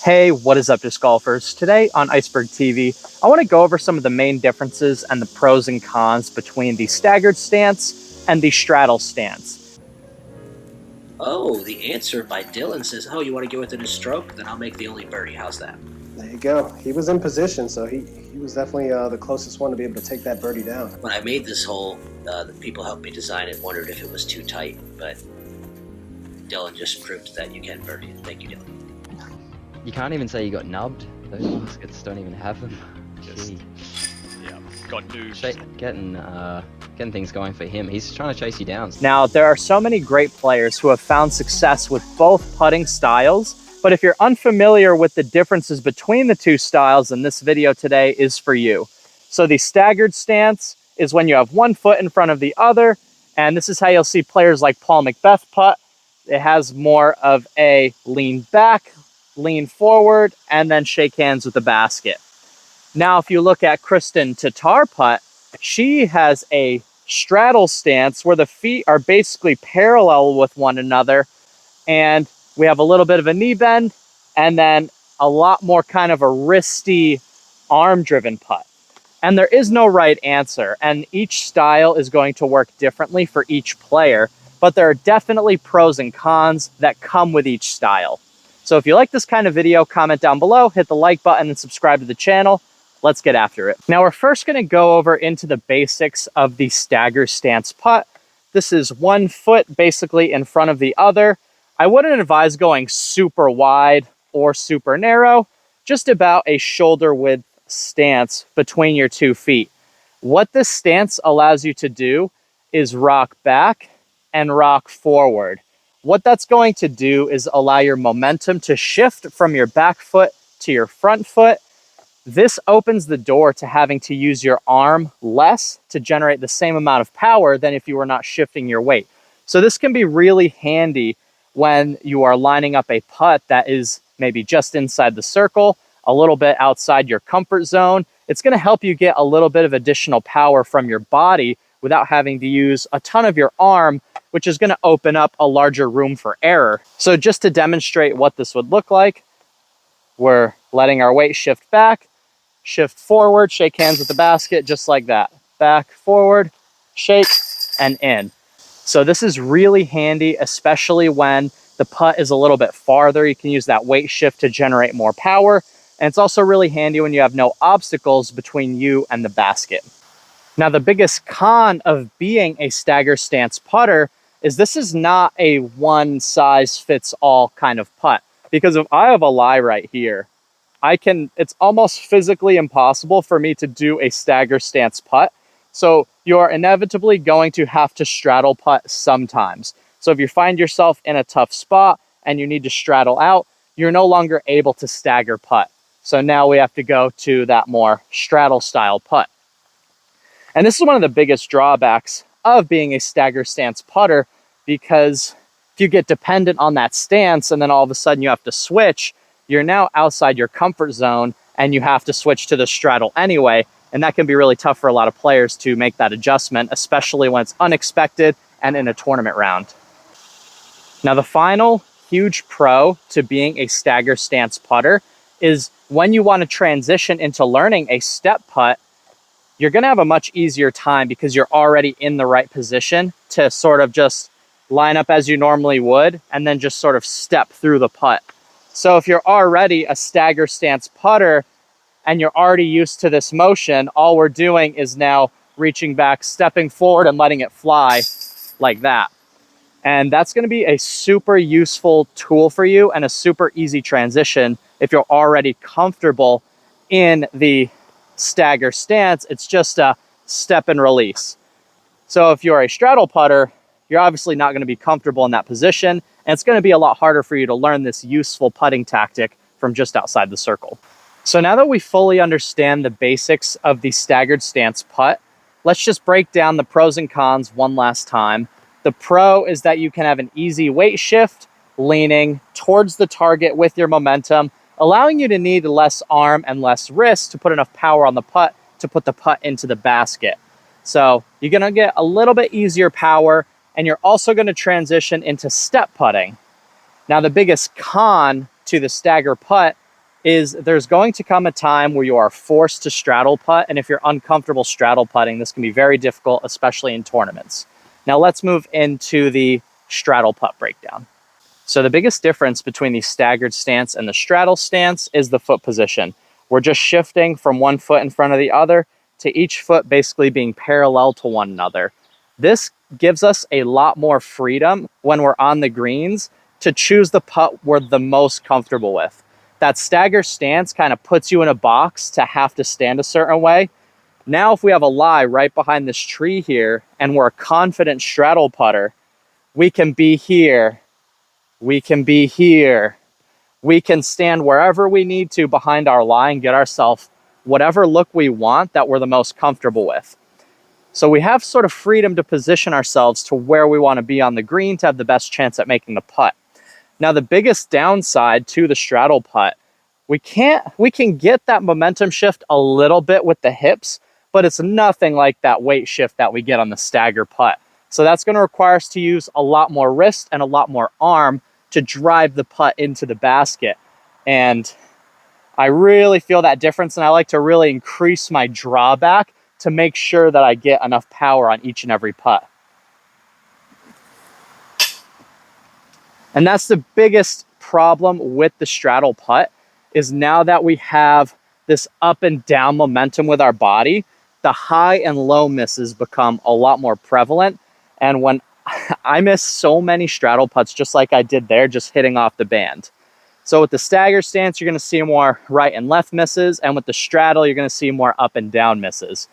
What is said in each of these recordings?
Hey, what is up, disc golfers? Today on Iceberg TV, I want to go over some of the main differences and the pros and cons between the staggered stance and the straddle stance. Oh, the answer by Dylan says, oh, you want to go within a stroke? Then I'll make the only birdie. How's that? There you go. He was in position, so he was definitely the closest one to be able to take that birdie down. When I made this hole, the people helped me design it, wondered if it was too tight, but Dylan just proved that you can birdie it. Thank you, Dylan. You can't even say you got nubbed. Those baskets don't even have them. Gee. Yeah, got news. Getting things going for him. He's trying to chase you down. Now, there are so many great players who have found success with both putting styles, but if you're unfamiliar with the differences between the two styles, then this video today is for you. So the staggered stance is when you have one foot in front of the other, and this is how you'll see players like Paul McBeth putt. It has more of a lean back, lean forward, and then shake hands with the basket. Now, if you look at Kristen Tatar putt, she has a straddle stance where the feet are basically parallel with one another, and we have a little bit of a knee bend, and then a lot more kind of a wristy, arm-driven putt. And there is no right answer, and each style is going to work differently for each player, but there are definitely pros and cons that come with each style. So if you like this kind of video, comment down below, hit the like button, and subscribe to the channel. Let's get after it. Now, we're first going to go over into the basics of the stagger stance putt. This is one foot basically in front of the other. I wouldn't advise going super wide or super narrow, just about a shoulder width stance between your 2 feet. What this stance allows you to do is rock back and rock forward. What that's going to do is allow your momentum to shift from your back foot to your front foot. This opens the door to having to use your arm less to generate the same amount of power than if you were not shifting your weight. So this can be really handy when you are lining up a putt that is maybe just inside the circle, a little bit outside your comfort zone. It's going to help you get a little bit of additional power from your body without having to use a ton of your arm, which is going to open up a larger room for error. So just to demonstrate what this would look like, we're letting our weight shift back, shift forward, shake hands with the basket, just like that. Back, forward, shake, and in. So this is really handy, especially when the putt is a little bit farther. You can use that weight shift to generate more power. And it's also really handy when you have no obstacles between you and the basket. Now, the biggest con of being a stagger stance putter is this is not a one-size-fits-all kind of putt. Because if I have a lie right here, it's almost physically impossible for me to do a stagger stance putt. So you're inevitably going to have to straddle putt sometimes. So if you find yourself in a tough spot and you need to straddle out, you're no longer able to stagger putt. So now we have to go to that more straddle style putt. And this is one of the biggest drawbacks of being a stagger stance putter, because if you get dependent on that stance and then all of a sudden you have to switch, you're now outside your comfort zone and you have to switch to the straddle anyway. And that can be really tough for a lot of players to make that adjustment, especially when it's unexpected and in a tournament round. Now, the final huge pro to being a stagger stance putter is when you want to transition into learning a step putt, you're going to have a much easier time because you're already in the right position to sort of just line up as you normally would and then just sort of step through the putt. So if you're already a stagger stance putter and you're already used to this motion, all we're doing is now reaching back, stepping forward, and letting it fly like that. And that's going to be a super useful tool for you and a super easy transition if you're already comfortable in the stagger stance. It's just a step and release. So if you're a straddle putter, you're obviously not going to be comfortable in that position, and it's going to be a lot harder for you to learn this useful putting tactic from just outside the circle. So now that we fully understand the basics of the staggered stance putt, let's just break down the pros and cons one last time. The pro is that you can have an easy weight shift, leaning towards the target with your momentum, allowing you to need less arm and less wrist to put enough power on the putt to put the putt into the basket. So you're going to get a little bit easier power, and you're also going to transition into step putting. Now, the biggest con to the stagger putt is there's going to come a time where you are forced to straddle putt, and if you're uncomfortable straddle putting, this can be very difficult, especially in tournaments. Now let's move into the straddle putt breakdown. So the biggest difference between the staggered stance and the straddle stance is the foot position. We're just shifting from one foot in front of the other to each foot basically being parallel to one another. This gives us a lot more freedom when we're on the greens to choose the putt we're the most comfortable with. That stagger stance kind of puts you in a box to have to stand a certain way. Now, if we have a lie right behind this tree here and we're a confident straddle putter, we can be here. We can be here. We can stand wherever we need to behind our lie and get ourselves whatever look we want that we're the most comfortable with. So we have sort of freedom to position ourselves to where we want to be on the green to have the best chance at making the putt. Now, the biggest downside to the straddle putt, we can get that momentum shift a little bit with the hips, but it's nothing like that weight shift that we get on the stagger putt. So that's going to require us to use a lot more wrist and a lot more arm to drive the putt into the basket. And I really feel that difference, and I like to really increase my drawback to make sure that I get enough power on each and every putt. And that's the biggest problem with the straddle putt, is now that we have this up and down momentum with our body, the high and low misses become a lot more prevalent. And when I miss so many straddle putts, just like I did there, just hitting off the band. So with the stagger stance, you're going to see more right and left misses. And with the straddle, you're going to see more up and down misses.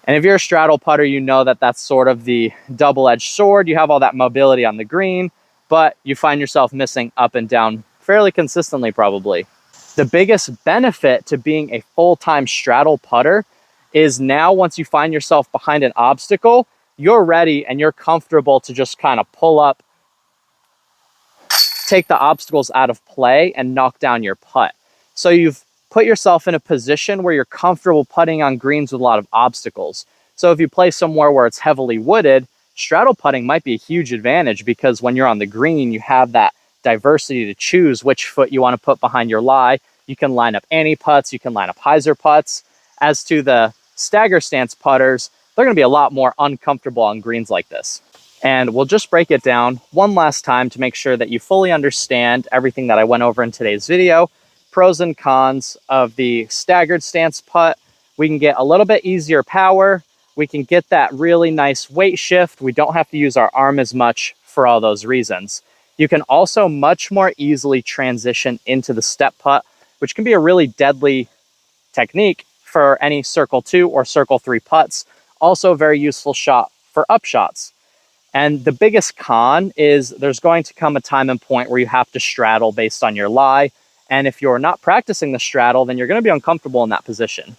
And if you're a straddle putter, you know that that's sort of the double-edged sword. You have all that mobility on the green, but you find yourself missing up and down fairly consistently, probably. The biggest benefit to being a full-time straddle putter is now once you find yourself behind an obstacle, you're ready and you're comfortable to just kind of pull up, take the obstacles out of play, and knock down your putt. So you've put yourself in a position where you're comfortable putting on greens with a lot of obstacles. So if you play somewhere where it's heavily wooded, straddle putting might be a huge advantage, because when you're on the green, you have that diversity to choose which foot you want to put behind your lie. You can line up Annie putts, you can line up hyzer putts. As to the stagger stance putters, they're going to be a lot more uncomfortable on greens like this. And we'll just break it down one last time to make sure that you fully understand everything that I went over in today's video. Pros and cons of the staggered stance putt. We can get a little bit easier power. We can get that really nice weight shift. We don't have to use our arm as much for all those reasons. You can also much more easily transition into the step putt, which can be a really deadly technique for any circle 2 or circle 3 putts. Also a very useful shot for up shots. And the biggest con is there's going to come a time and point where you have to straddle based on your lie. And if you're not practicing the straddle, then you're going to be uncomfortable in that position.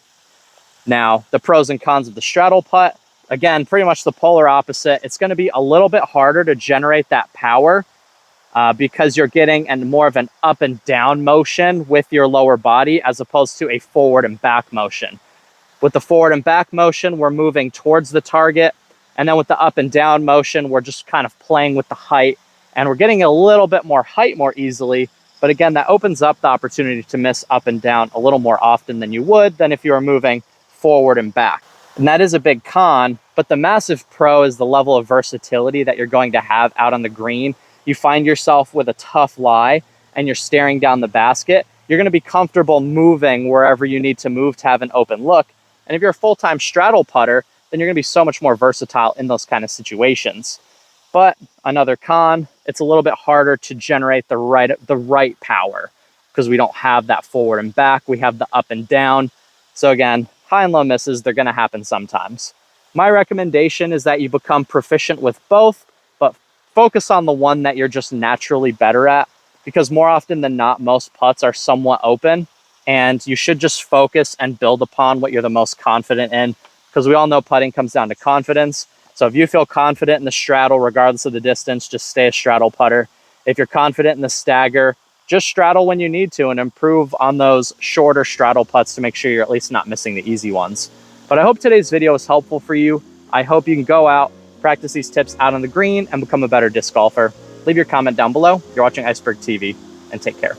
Now, the pros and cons of the straddle putt, again, pretty much the polar opposite. It's going to be a little bit harder to generate that power because you're getting more of an up and down motion with your lower body as opposed to a forward and back motion. With the forward and back motion, we're moving towards the target. And then with the up and down motion, we're just kind of playing with the height. And we're getting a little bit more height more easily. But again, that opens up the opportunity to miss up and down a little more often than you would than if you were moving forward and back. And that is a big con, but the massive pro is the level of versatility that you're going to have out on the green. You find yourself with a tough lie and you're staring down the basket. You're going to be comfortable moving wherever you need to move to have an open look. And if you're a full-time straddle putter, then you're going to be so much more versatile in those kind of situations. But another con, it's a little bit harder to generate the right power because we don't have that forward and back. We have the up and down. So again, high and low misses, they're going to happen sometimes. My recommendation is that you become proficient with both, but focus on the one that you're just naturally better at, because more often than not, most putts are somewhat open, and you should just focus and build upon what you're the most confident in, because we all know putting comes down to confidence. So if you feel confident in the straddle, regardless of the distance, just stay a straddle putter. If you're confident in the stagger, just straddle when you need to and improve on those shorter straddle putts to make sure you're at least not missing the easy ones. But I hope today's video was helpful for you. I hope you can go out, practice these tips out on the green, and become a better disc golfer. Leave your comment down below. You're watching Iceberg TV, and take care.